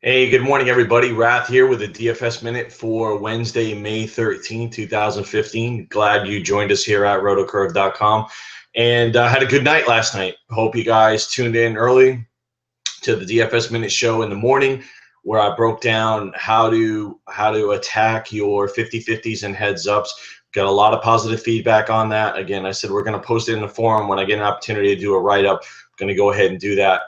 Hey, good morning, everybody. Rath here with the DFS Minute for Wednesday, May 13, 2015. Glad you joined us here at rotocurve.com. And had a good night last night. Hope you guys tuned in early to the DFS Minute show in the morning, where I broke down how to attack your 50-50s and heads ups. Got a lot of positive feedback on that. Again, I said we're going to post it in the forum when I get an opportunity to do a write-up. I'm going to go ahead and do that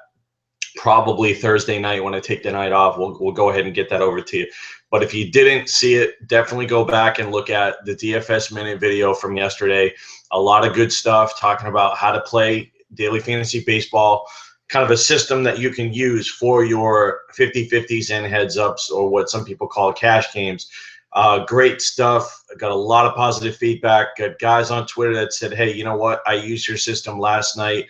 probably Thursday night when I take the night off. We'll go ahead and get that over to you. But if you didn't see it, definitely go back and look at the DFS Minute video from yesterday. A lot of good stuff talking about how to play daily fantasy baseball, kind of a system that you can use for your 50-50s and heads ups, or what some people call cash games. Great stuff. I got a lot of positive feedback. Got guys on Twitter that said, hey, you know what? I used your system last night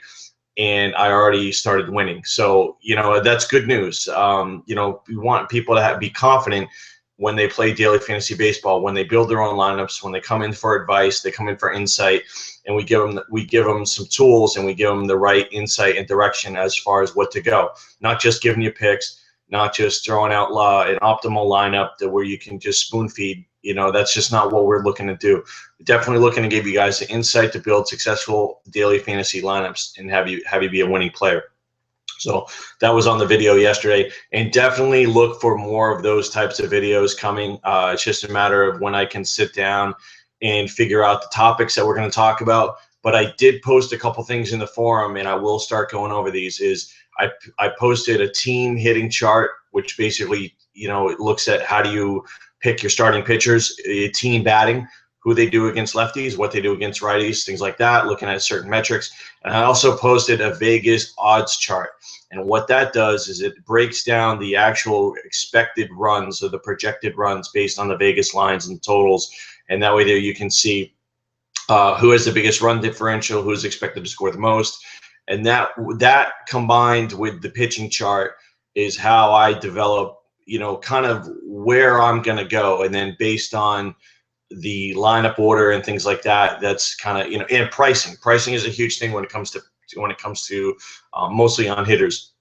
and I already started winning. So, that's good news. We want people to be confident when they play daily fantasy baseball, when they build their own lineups, when they come in for advice, they come in for insight, and we give them some tools, and we give them the right insight and direction as far as what to go. Not just giving you picks, not just throwing out an optimal lineup where you can just spoon feed. That's just not what we're looking to do. We're definitely looking to give you guys the insight to build successful daily fantasy lineups and have you be a winning player. So that was on the video yesterday, and definitely look for more of those types of videos coming. It's just a matter of when I can sit down and figure out the topics that we're going to talk about. But I did post a couple things in the forum, and I will start going over these. I posted a team hitting chart, which basically, it looks at how do you pick your starting pitchers, team batting, who they do against lefties, what they do against righties, things like that, looking at certain metrics. And I also posted a Vegas odds chart. And what that does is it breaks down the actual expected runs, or the projected runs, based on the Vegas lines and totals. And that way there you can see who has the biggest run differential, who's expected to score the most. And that combined with the pitching chart is how I develop, kind of where I'm going to go. And then based on the lineup order and things like that, that's kind of, and pricing is a huge thing when it comes to mostly on hitters.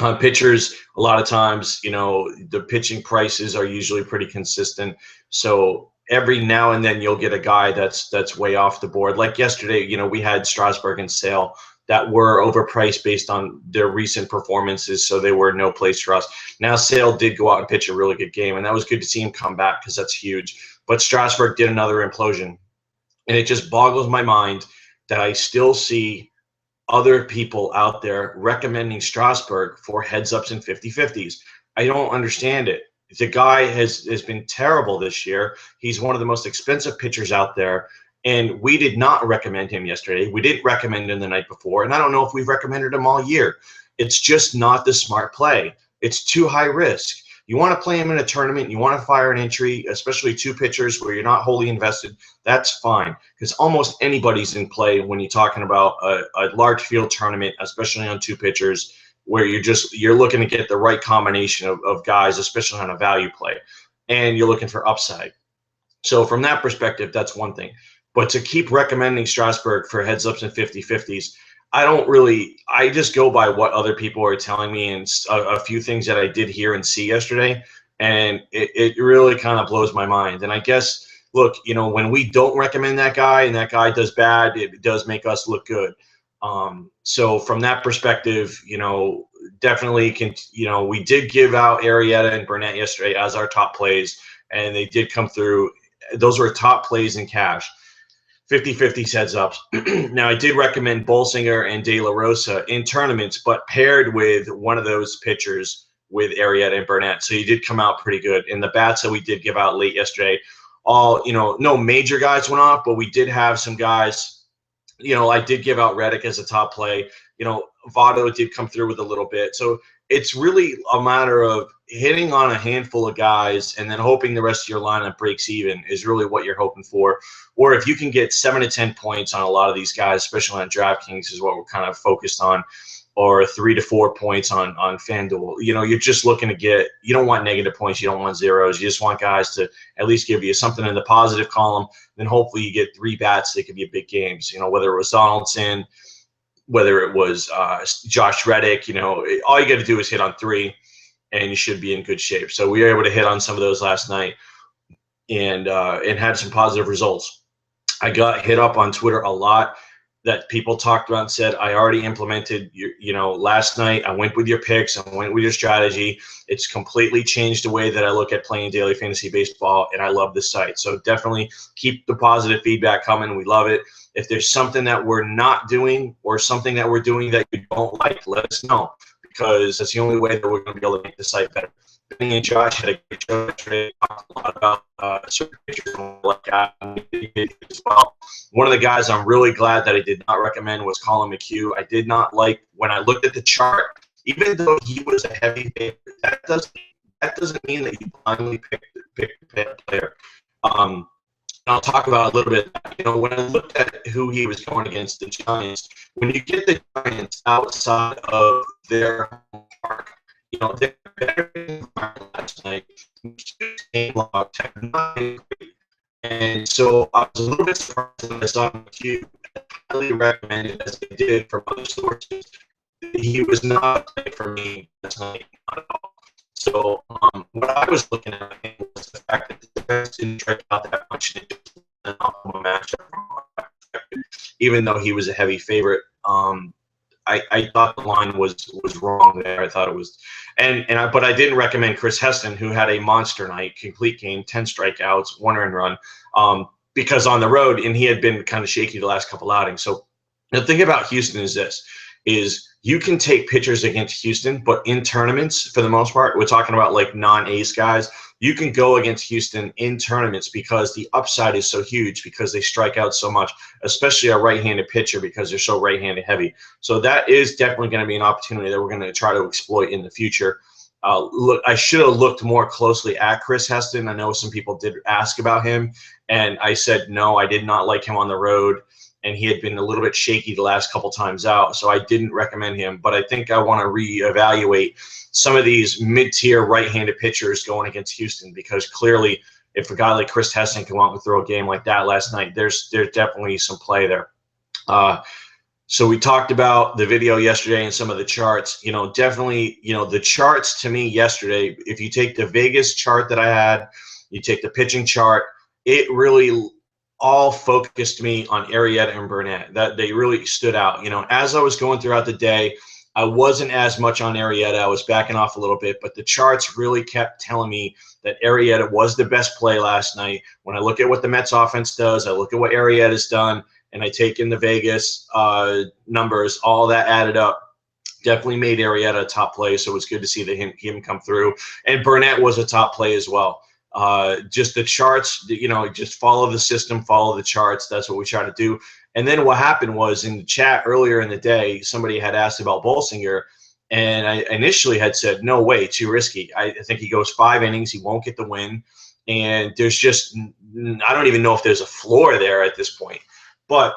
On pitchers, a lot of times, the pitching prices are usually pretty consistent. So every now and then you'll get a guy that's way off the board. Like yesterday, we had Strasburg and Sale that were overpriced based on their recent performances, so they were no place for us. Now Sale did go out and pitch a really good game, and that was good to see him come back because that's huge. But Strasburg did another implosion, and it just boggles my mind that I still see other people out there recommending Strasburg for heads ups and 50-50s. I don't understand it. The guy has been terrible this year. He's one of the most expensive pitchers out there, and we did not recommend him yesterday. We didn't recommend him the night before, and I don't know if we've recommended him all year. It's just not the smart play. It's too high risk. You want to play him in a tournament, you want to fire an entry, especially two pitchers where you're not wholly invested, that's fine, because almost anybody's in play when you're talking about a large field tournament, especially on two pitchers, where you're looking to get the right combination of guys, especially on a value play, and you're looking for upside. So from that perspective, that's one thing. But to keep recommending Strasburg for heads ups and 50-50s, I just go by what other people are telling me, and a few things that I did hear and see yesterday, and it really kind of blows my mind. And I guess, look, when we don't recommend that guy and that guy does bad, it does make us look good. So from that perspective, definitely we did give out Arrieta and Burnett yesterday as our top plays, and they did come through. Those were top plays in cash. 50-50 heads ups. Now, I did recommend Bolsinger and De La Rosa in tournaments, but paired with one of those pitchers with Arrieta and Burnett. So you did come out pretty good. And the bats that we did give out late yesterday, no major guys went off, but we did have some guys. I did give out Reddick as a top play. Votto did come through with a little bit. So it's really a matter of hitting on a handful of guys and then hoping the rest of your lineup breaks even is really what you're hoping for. Or if you can get 7 to 10 points on a lot of these guys, especially on DraftKings is what we're kind of focused on, or 3 to 4 points on FanDuel. You're just looking to get – you don't want negative points. You don't want zeros. You just want guys to at least give you something in the positive column. Then hopefully you get 3 bats that give you big games, whether it was Donaldson, whether it was Josh Reddick. All you got to do is hit on 3. and you should be in good shape. So we were able to hit on some of those last night, and had some positive results. I got hit up on Twitter a lot that people talked about and said, I already implemented last night. I went with your picks. I went with your strategy. It's completely changed the way that I look at playing daily fantasy baseball, and I love this site. So definitely keep the positive feedback coming. We love it. If there's something that we're not doing or something that we're doing that you don't like, let us know, because that's the only way that we're going to be able to make the site better. Benny and Josh had a great show yesterday. Talked a lot about certain pictures like that as well. One of the guys I'm really glad that I did not recommend was Colin McHugh. I did not like when I looked at the chart, even though he was a heavy favorite. That doesn't mean that you blindly pick the player. I'll talk about a little bit. When I looked at who he was going against, the Giants, when you get the Giants outside of their home park, they're better than last night. Game logs have not been great. And so I was a little bit surprised when I saw McHugh. I highly recommend it, as I did from other sources. He was not a play for me last night, not at all. So what I was looking at was the fact that the defense didn't strike out that much, and it was an optimal matchup from my perspective. Even though he was a heavy favorite, I thought the line was wrong there. I thought it was, but I didn't recommend Chris Heston, who had a monster night, complete game, 10 strikeouts, 1 earned run, because on the road, and he had been kind of shaky the last couple outings. So the thing about Houston is this: you can take pitchers against Houston, but in tournaments, for the most part, we're talking about like non-ace guys, you can go against Houston in tournaments because the upside is so huge, because they strike out so much, especially a right-handed pitcher, because they're so right-handed heavy. So that is definitely going to be an opportunity that we're going to try to exploit in the future. Look, I should have looked more closely at Chris Heston. I know some people did ask about him, and I said no, I did not like him on the road. And he had been a little bit shaky the last couple times out, so I didn't recommend him. But I think I want to reevaluate some of these mid-tier right-handed pitchers going against Houston, because clearly, if a guy like Chris Heston can want to throw a game like that last night, there's definitely some play there. So we talked about the video yesterday and some of the charts. Definitely, the charts to me yesterday, if you take the Vegas chart that I had, you take the pitching chart, it really all focused me on Arrieta and Burnett. That they really stood out. As I was going throughout the day, I wasn't as much on Arrieta. I was backing off a little bit, but the charts really kept telling me that Arrieta was the best play last night. When I look at what the Mets offense does, I look at what Arrieta's done, and I take in the Vegas numbers, all that added up definitely made Arrieta a top play. So it was good to see him come through. And Burnett was a top play as well. Just the charts, just follow the system, follow the charts. That's what we try to do. And then what happened was, in the chat earlier in the day, somebody had asked about Bolsinger, and I initially had said, no way, too risky. I think he goes 5 innings, he won't get the win. And there's just, I don't even know if there's a floor there at this point. But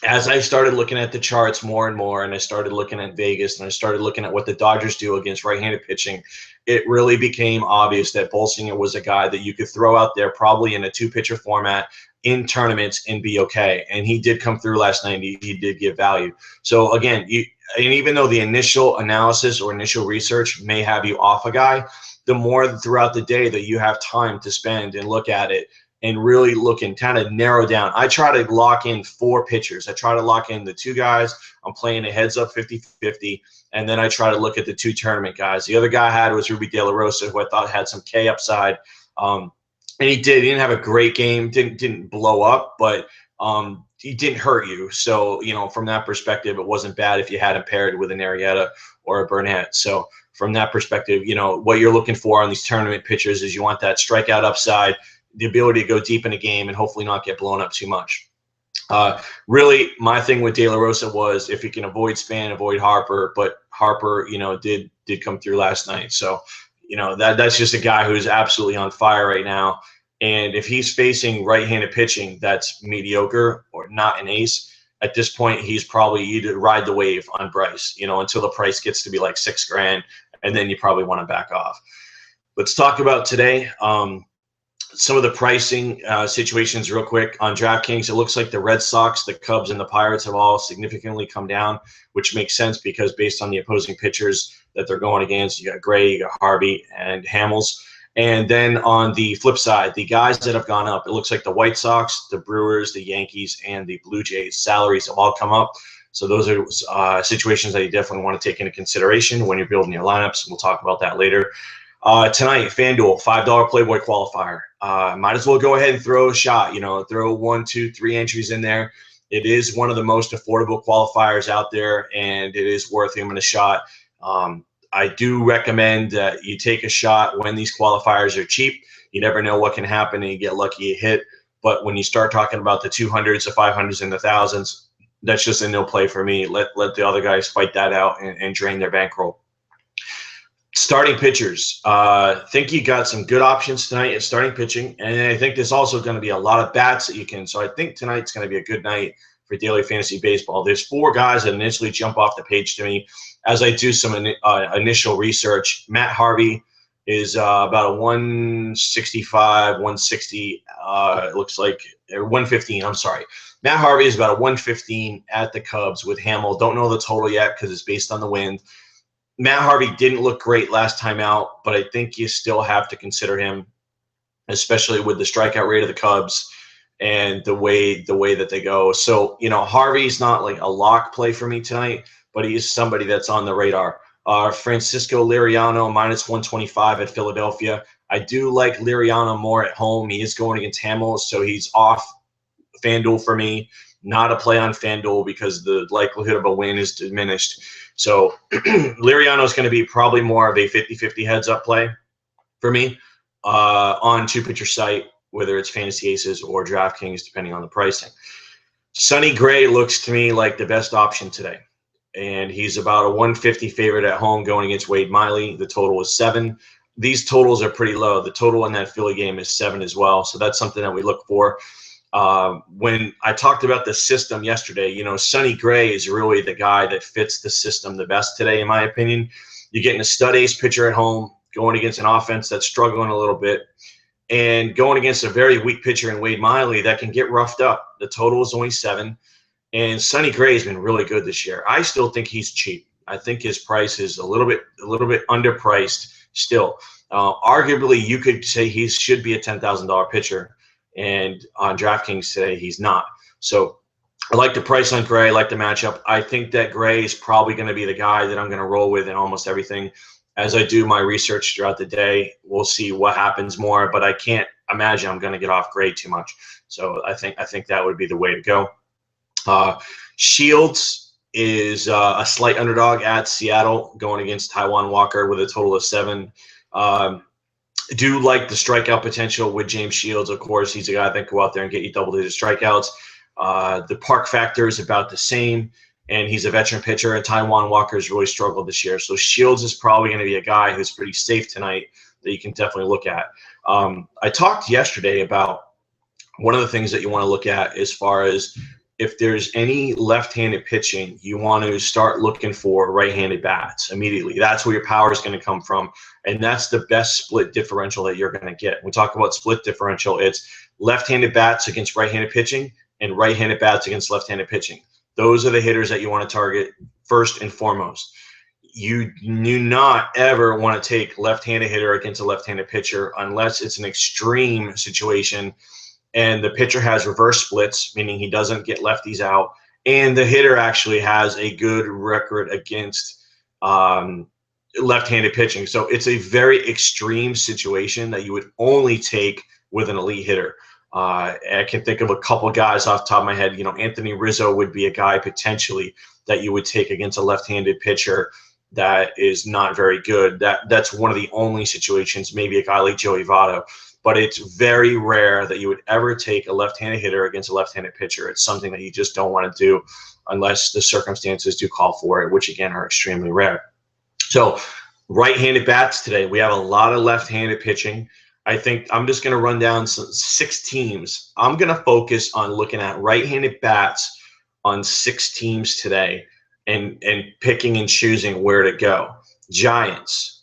as I started looking at the charts more and more, and I started looking at Vegas, and I started looking at what the Dodgers do against right-handed pitching, it really became obvious that Bolsinger was a guy that you could throw out there probably in a 2-pitcher format in tournaments and be okay. And he did come through last night. He did give value. So again, and even though the initial analysis or initial research may have you off a guy, the more throughout the day that you have time to spend and look at it and really look and kind of narrow down. I try to lock in 4 pitchers. I try to lock in the 2 guys I'm playing a heads-up 50-50, and then I try to look at the 2 tournament guys. The other guy I had was Ruby De La Rosa, who I thought had some K upside. And he did. He didn't have a great game, didn't blow up, but he didn't hurt you. So, from that perspective, it wasn't bad if you had him paired with an Arrieta or a Burnett. So from that perspective, what you're looking for on these tournament pitchers is you want that strikeout upside, the ability to go deep in a game and hopefully not get blown up too much. Really, my thing with De La Rosa was if you can avoid Span, avoid Harper, but Harper, did come through last night. So, that's just a guy who's absolutely on fire right now. And if he's facing right-handed pitching that's mediocre or not an ace, at this point, he's probably either ride the wave on Bryce, until the price gets to be like $6,000, and then you probably want to back off. Let's talk about today. Some of the pricing situations real quick on DraftKings. It looks like the Red Sox, the Cubs, and the Pirates have all significantly come down, which makes sense because based on the opposing pitchers, that they're going against. You got Gray, you got Harvey, and Hamels. And then on the flip side, the guys that have gone up, it looks like the White Sox, the Brewers, the Yankees, and the Blue Jays salaries have all come up. So those are situations that you definitely want to take into consideration when you're building your lineups. We'll talk about that later. Tonight, FanDuel, $5 Playboy qualifier. Might as well go ahead and throw a shot. Throw 1, 2, 3 entries in there. It is one of the most affordable qualifiers out there, and it is worth giving it a shot. I do recommend that you take a shot when these qualifiers are cheap. You never know what can happen, and you get lucky you hit. But when you start talking about the 200s, the 500s, and the thousands, that's just a no play for me. Let the other guys fight that out and drain their bankroll. Starting pitchers. Think you got some good options tonight at starting pitching, and I think there's also going to be a lot of bats that you can. So I think tonight's going to be a good night for daily fantasy baseball. There's 4 guys that initially jump off the page to me as I do some initial research. Matt Harvey is about a 165, 160. It looks like 115. I'm sorry. Matt Harvey is about a 115 at the Cubs with Hamill. Don't know the total yet because it's based on the wind. Matt Harvey didn't look great last time out, but I think you still have to consider him, especially with the strikeout rate of the Cubs and the way that they go. So, Harvey's not like a lock play for me tonight, but he is somebody that's on the radar. Francisco Liriano, minus 125 at Philadelphia. I do like Liriano more at home. He is going against Hamill, so he's off FanDuel for me. Not a play on FanDuel because the likelihood of a win is diminished. So Liriano is going to be probably more of a 50-50 heads-up play for me on two-pitcher site, whether it's Fantasy Aces or DraftKings, depending on the pricing. Sonny Gray looks to me like the best option today, and he's about a 150 favorite at home going against Wade Miley. The total is 7. These totals are pretty low. The total in that Philly game is 7 as well, so that's something that we look for. When I talked about the system yesterday, Sonny Gray is really the guy that fits the system the best today, in my opinion. You're getting a stud ace pitcher at home, going against an offense that's struggling a little bit, and going against a very weak pitcher in Wade Miley that can get roughed up. The total is only 7, and Sonny Gray has been really good this year. I still think he's cheap. I think his price is a little bit underpriced still. Arguably, you could say he should be a $10,000 pitcher. And on DraftKings today, he's not. So I like the price on Gray. I like the matchup. I think that Gray is probably going to be the guy that I'm going to roll with in almost everything. As I do my research throughout the day, we'll see what happens more. But I can't imagine I'm going to get off Gray too much. So I think that would be the way to go. Shields is a slight underdog at Seattle, going against Taijuan Walker with a total of 7. Do like the strikeout potential with James Shields. Of course, he's a guy that can go out there and get you double-digit strikeouts. The park factor is about the same, and he's a veteran pitcher, and Taijuan Walker's really struggled this year. So Shields is probably going to be a guy who's pretty safe tonight that you can definitely look at. I talked yesterday about one of the things that you want to look at as far as if there's any left-handed pitching, you want to start looking for right-handed bats immediately. That's where your power is going to come from, and that's the best split differential that you're going to get. When we talk about split differential, it's left-handed bats against right-handed pitching and right-handed bats against left-handed pitching. Those are the hitters that you want to target first and foremost. You do not ever want to take left-handed hitter against a left-handed pitcher unless it's an extreme situation and the pitcher has reverse splits, meaning he doesn't get lefties out, and the hitter actually has a good record against left-handed pitching. So it's a very extreme situation that you would only take with an elite hitter. I can think of a couple guys off the top of my head. Anthony Rizzo would be a guy potentially that you would take against a left-handed pitcher that is not very good. That's one of the only situations, maybe a guy like Joey Votto. But it's very rare that you would ever take a left-handed hitter against a left-handed pitcher. It's something that you just don't want to do unless the circumstances do call for it, which, again, are extremely rare. So right-handed bats today, we have a lot of left-handed pitching. I think I'm just going to run down 6 teams. I'm going to focus on looking at right-handed bats on 6 teams today and picking and choosing where to go. Giants.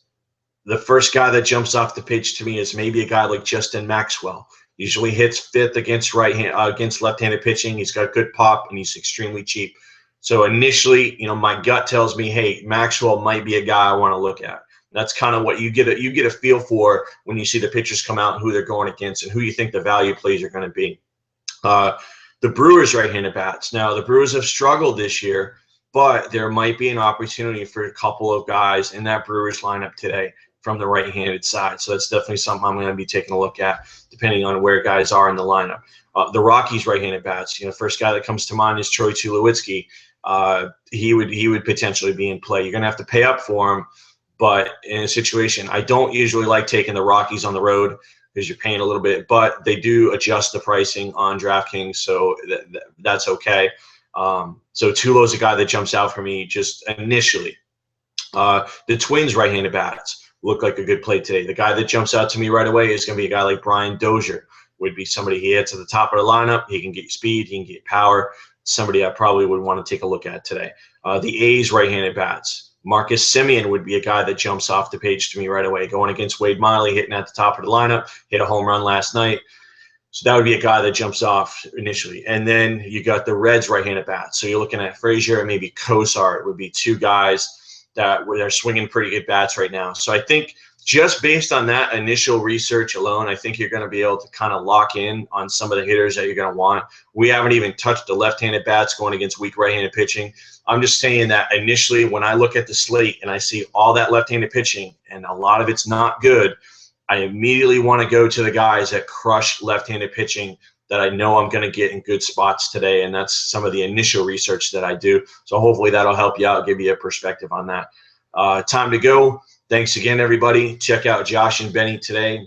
The first guy that jumps off the page to me is maybe a guy like Justin Maxwell. Usually hits 5th against left-handed pitching. He's got good pop, and he's extremely cheap. So initially, my gut tells me, hey, Maxwell might be a guy I want to look at. That's kind of what you get a feel for when you see the pitchers come out and who they're going against and who you think the value plays are going to be. The Brewers right-handed bats. Now, the Brewers have struggled this year, but there might be an opportunity for a couple of guys in that Brewers lineup today from the right-handed side. So that's definitely something I'm going to be taking a look at, depending on where guys are in the lineup. The Rockies right-handed bats. First guy that comes to mind is Troy Tulowitzki. He would potentially be in play. You're going to have to pay up for him, but in a situation, I don't usually like taking the Rockies on the road because you're paying a little bit, but they do adjust the pricing on DraftKings, so that's okay. So Tulo's a guy that jumps out for me just initially. The Twins right-handed bats look like a good play today. The guy that jumps out to me right away is going to be a guy like Brian Dozier. Would be somebody he hits at the top of the lineup. He can get you speed. He can get power. Somebody I probably would want to take a look at today. The A's right-handed bats. Marcus Semien would be a guy that jumps off the page to me right away. Going against Wade Miley, hitting at the top of the lineup, hit a home run last night. So that would be a guy that jumps off initially. And then you got the Reds right-handed bats. So you're looking at Frazier and maybe Kosar would be two guys that they're swinging pretty good bats right now. So I think just based on that initial research alone, I think you're going to be able to kind of lock in on some of the hitters that you're going to want. We haven't even touched the left-handed bats going against weak right-handed pitching. I'm just saying that initially when I look at the slate and I see all that left-handed pitching and a lot of it's not good, I immediately want to go to the guys that crush left-handed pitching that I know I'm going to get in good spots today, and that's some of the initial research that I do. So hopefully that'll help you out, give you a perspective on that. Time to go. Thanks again, everybody. Check out Josh and Benny today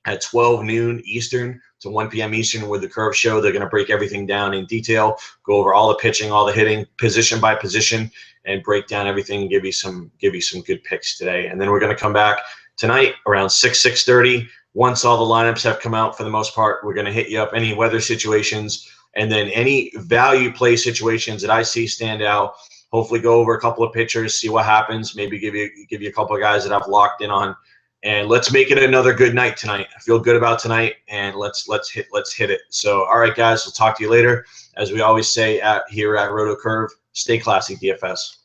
at 12 noon Eastern to 1 p.m. Eastern with the Curve Show. They're going to break everything down in detail, go over all the pitching, all the hitting, position by position, and break down everything and give you some good picks today. And then we're going to come back tonight around 6:30. Once all the lineups have come out for the most part, we're going to hit you up any weather situations and then any value play situations that I see stand out. Hopefully go over a couple of pitchers, see what happens, maybe give you a couple of guys that I've locked in on. And let's make it another good night tonight. I feel good about tonight, and let's hit it. So, all right, guys, we'll talk to you later. As we always say here at Roto Curve, stay classy, DFS.